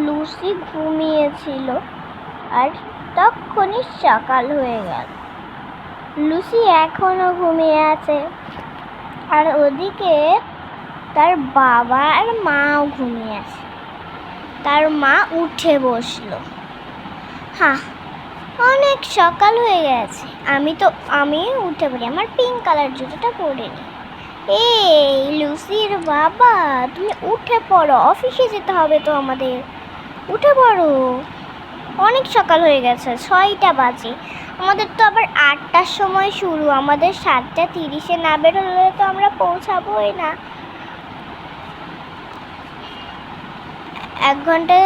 Lucy ঘুমিয়েছিল আর তখনই সকাল হয়ে গেল। লুসি এখনো ঘুমিয়ে আছে, আর ওদিকে তার বাবা আর মাও ঘুমিয়ে আছে। তার মা উঠে বসলো। হ্যাঁ, অনেক সকাল হয়ে গেছে, আমি উঠে পড়ি, আমার পিঙ্ক কালার জুতোটা পরে নি। এই লুসির বাবা, তুমি উঠে পড়ো, অফিসে যেতে হবে তো আমাদের, উঠে পড়ো। অনেক সকাল হয়ে গেছে, 6টা বাজে। আমাদের তো আবার 8টার সময় শুরু, আমাদের 7:30-এ না বেরোলে তো আমরা পৌঁছাবোই না। 1 ঘন্টা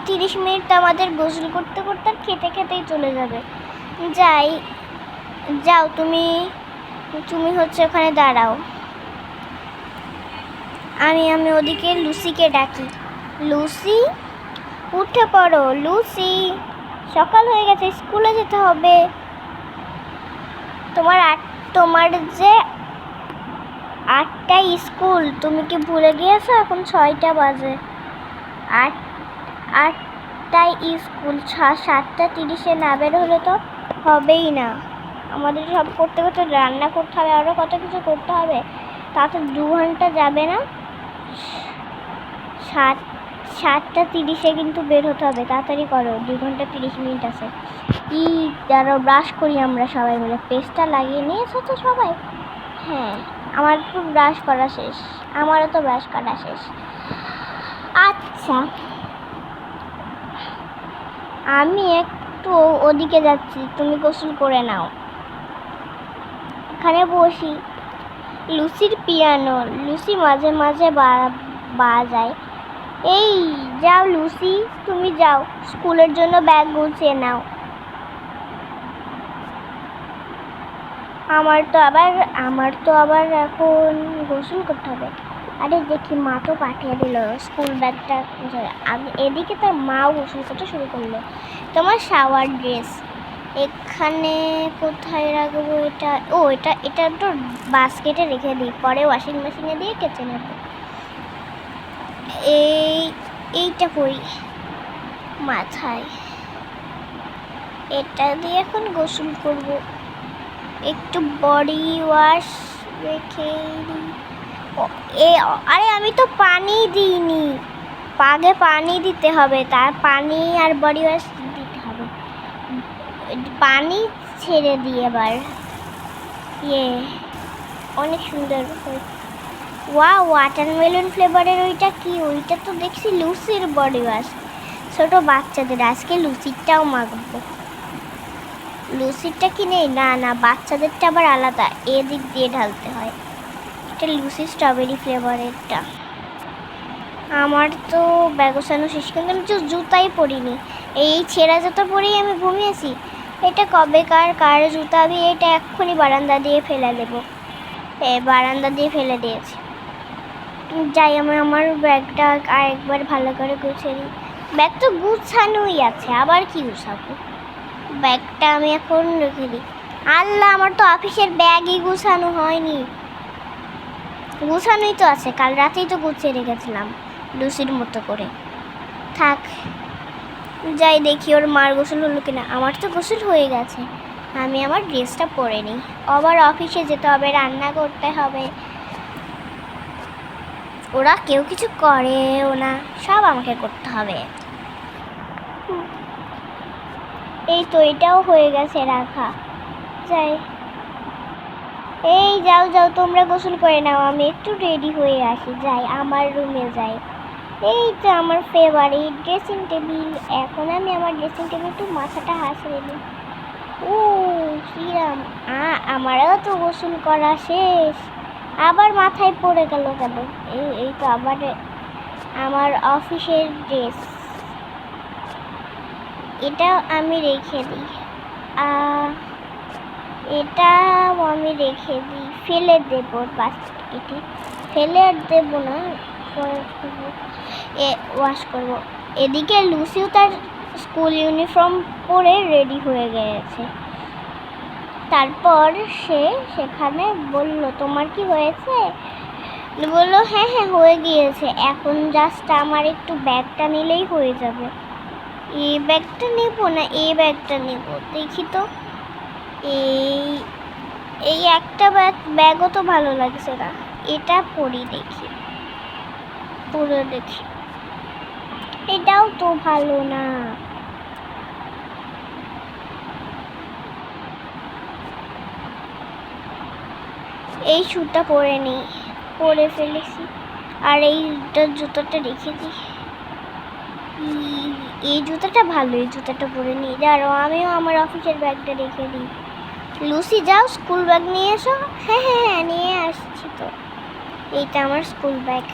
30 মিনিট তো আমাদের গোসল করতে করতে আর খেতে খেতেই চলে যাবে। যাও তুমি হচ্ছে ওখানে দাঁড়াও, আমি ওদিকে লুসিকে ডাকি। লুসি, উঠে পড়ো লুসি, সকাল হয়ে গেছে, স্কুলে যেতে হবে। তোমার যে 8টায় স্কুল, তুমি কি ভুলে গিয়েছো? এখন 6টা বাজে। 8টায় স্কুল, 7:30-এ না বের হলে তো হবেই না। আমাদের সব করতে করতে রান্না করতে হবে, আরও কত কিছু করতে হবে। তাতে 2 ঘন্টা যাবে না। 7:30-এ কিন্তু বের হতে হবে, তাড়াতাড়ি করো, 2 ঘন্টা 30 মিনিট আছে। দাঁড়াও, ব্রাশ করি আমরা সবাই মিলে। পেস্টটা লাগিয়ে নিয়েছো তো সবাই? হ্যাঁ, আমার তো ব্রাশ করা শেষ, আমারও তো ব্রাশ করা শেষ। আচ্ছা, আমি একটু ওদিকে যাচ্ছি, তুমি গোসল করে নাও। এখানে বসি। লুসির পিয়ানো, লুসি মাঝে মাঝে বাজায়। এই যাও লুসি, তুমি যাও, স্কুলের জন্য ব্যাগ গুছিয়ে নাও। আমার তো আবার এখন গোসল করতে হবে। আরে দেখি, মা তো পাঠিয়ে দিল স্কুল ব্যাগটা। এদিকে তার মাও গোসল করতে শুরু করলো। তোমার শাওয়ার ড্রেস এখানে কোথায় রাখবো? এটা তো বাস্কেটে রেখে দিই, পরে ওয়াশিং মেশিনে দিয়ে কেচে নেব। এইটা পরি মাথায়, এটা দিয়ে এখন গোসল করব। একটু বডি ওয়াশ রেখে দিই। আরে আমি তো পানি দিইনি, আগে পানি দিতে হবে, তার পানি আর বডি ওয়াশ দিতে হবে। পানি ছেড়ে দিই এবার। অনেক সুন্দর। ওয়াটারমেলন ফ্লেভারের ওইটা কি? ওইটা তো দেখছি লুসির বডি ওয়াশ, ছোট বাচ্চাদের। আজকে লুসিরটাও মাখবো। লুসিরটা কি নেই? না, বাচ্চাদেরটা আবার আলাদা, এদিক দিয়ে ঢালতে হয়। এটা লুসি স্ট্রবেরি ফ্লেভারেরটা। আমার তো ব্যাগ গোছানো শেষ, কিন্তু আমি জুতাই পরিনি। এই ছেঁড়া জুতো পরেই আমি ঘুমিয়েছি। এটা কার জুতা? আমি এটা এক্ষুনি বারান্দা দিয়ে ফেলে দেবো। বারান্দা দিয়ে ফেলে দিয়েছি। যাই, আমি আমার ব্যাগটা আরেকবার ভালো করে গুছিয়ে নিই। ব্যাগ তো গুছানোই আছে, আবার কি গুছাবো? ব্যাগটা আমি এখন রেখে দিই। আল্লাহ, আমার তো অফিসের ব্যাগই গুছানো হয়নি। গুছানোই তো আছে, কাল রাতেই তো গুছিয়ে রেখেছিলাম লুসির মতো করে। থাক, যাই দেখি ওর মার গোসল হলো কিনা। আমার তো গোসল হয়ে গেছে, আমি আমার ড্রেসটা পরে নিই। আবার অফিসে যেতে হবে, রান্না করতে হবে। ওরা কেউ কিছু করেও না, সব আমাকে করতে হবে। এই তো এটাও হয়ে গেছে রাখা। যাই, এই যাও তোমরা গোসল করে নাও, আমি একটু রেডি হয়ে আসি। যাই, আমার রুমে যাই। এই তো আমার ফেভারিট ড্রেসিং টেবিল। এখন আমি আমার ড্রেসিং টেবিল একটু মাথাটা হাসড়ে নিই। শ্রীরাম, আমারও তো গোসল করা শেষ, আবার মাথায় পড়ে গেল কেন? এই তো আবার আমার অফিসের ড্রেস, এটা আমি রেখে দিই। ফেলে দেবো বাস্কেটে, ফেলে আর দেবো না, ওয়াশ করবো। এদিকে লুসিও তার স্কুল ইউনিফর্ম পরে রেডি হয়ে গেছে। তারপর সে সেখানে বলল, তোমার কি হয়েছে? বললো হ্যাঁ হ্যাঁ হয়ে গিয়েছে, এখন জাস্ট আমার একটু ব্যাগটা নিলেই হয়ে যাবে। এই ব্যাগটা নেবো না এই ব্যাগটা নেব, দেখি তো। এই এই একটা ব্যাগও তো ভালো লাগছে না, এটা পরি দেখি, পুরো দেখি। এটাও তো ভালো না। এই শুটা পরে নিই, পরে ফেলেছি। আর এইটা জুতোটা রেখে দিই। এই জুতোটা ভালো, এই জুতোটা পরে নিই। দাঁড়াও আমিও আমার অফিসের ব্যাগটা রেখে দিই। লুসি যাও স্কুল ব্যাগ নিয়ে এসো। হ্যাঁ হ্যাঁ হ্যাঁ নিয়ে আসছি তো। এইটা আমার স্কুল ব্যাগ।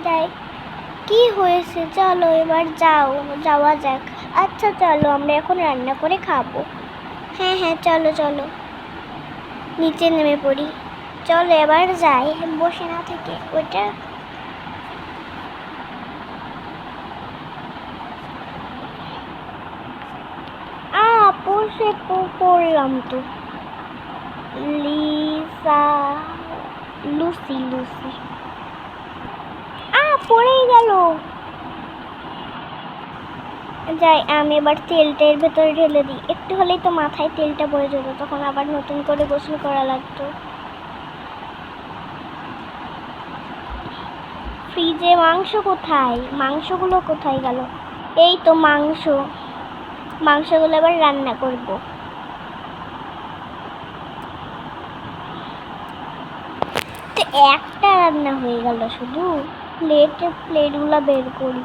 যাই, কি হয়েছে, চলো এবার যাওয়া যাক। আচ্ছা চলো আমরা এখন রান্না করে খাবো। হ্যাঁ হ্যাঁ চলো চলো, নিচে নেমে পড়ি। চলো এবার যাই, বসে না থেকে। ওইটা বসে পড়লাম তো। লিসা, লুসি লুসি পড়েই গেল। যাই আমি এবার তেলটা এর ভেতরে ঢেলে দিই, একটু হলেই তো মাথায় তেলটা পড়ে যেত, তখন আবার নতুন করে গোসল করা লাগতো। ফ্রিজে মাংস কোথায়, মাংসগুলো কোথায় গেল? এই তো মাংসগুলো এবার রান্না করব। তো একটা রান্না হয়ে গেল শুধু। প্লেটগুলো বের করি।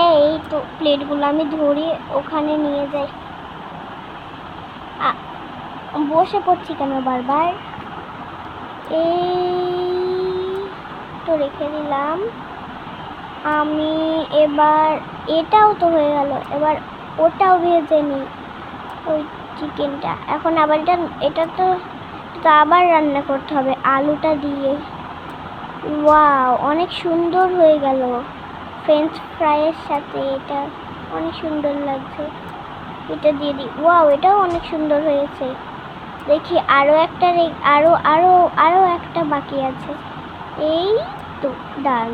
এই তো প্লেটগুলো আমি ধরি, ওখানে নিয়ে যাই। বসে পড়ছি কেন বারবার? এই তো রেখে দিলাম আমি। এবার এটাও তো হয়ে গেল, এবার ওটাও ভেজে নিই, ওই চিকেনটা। এখন আবার এটা তো আবার রান্না করতে হবে আলুটা দিয়ে। ওয়াও অনেক সুন্দর হয়ে গেল ফ্রেঞ্চ ফ্রাইয়ের সাথে, এটা অনেক সুন্দর লাগছে। এটা দিয়ে দিই। ওয়াও এটাও অনেক সুন্দর হয়েছে। দেখি আরও একটা আরও আরও আরও একটা বাকি আছে। এই তো ডাল।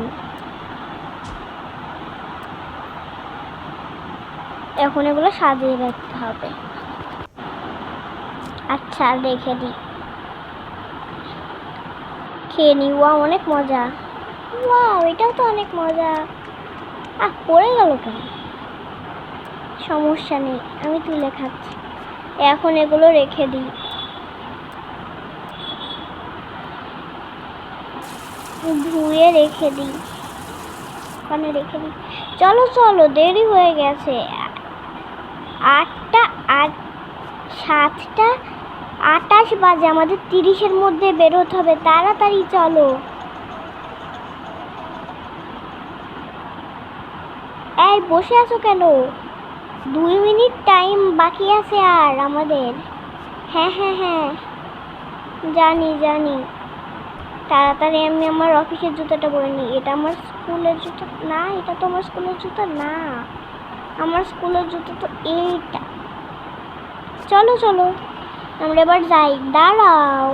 এখন এগুলো সাজিয়ে রাখতে হবে। আচ্ছা রেখে দিই, খেয়ে নি। ওয়াও অনেক মজা। ওয়াও এটাও তো অনেক মজা। পড়ে গেল কেন? সমস্যা নেই, আমি তুলে খাচ্ছি। এখন এগুলো রেখে দিই, ধুয়ে রেখে দিই, ওখানে রেখে দিই। চলো চলো দেরি হয়ে গেছে। 7টা 28 বাজে, আমাদের 30-এর মধ্যে বেরোতে হবে, তাড়াতাড়ি চলো। এই বসে আছো কেন? 2 মিনিট টাইম বাকি আছে আর আমাদের। হ্যাঁ হ্যাঁ হ্যাঁ জানি জানি, তাড়াতাড়ি আমি আমার অফিসের জুতোটা পরে নিই। এটা আমার স্কুলের জুতো না, এটা তো আমার স্কুলের জুতো না, আমার স্কুলের জুতো তো এইটা। চলো চলো আমরা এবার যাই। দাঁড়াও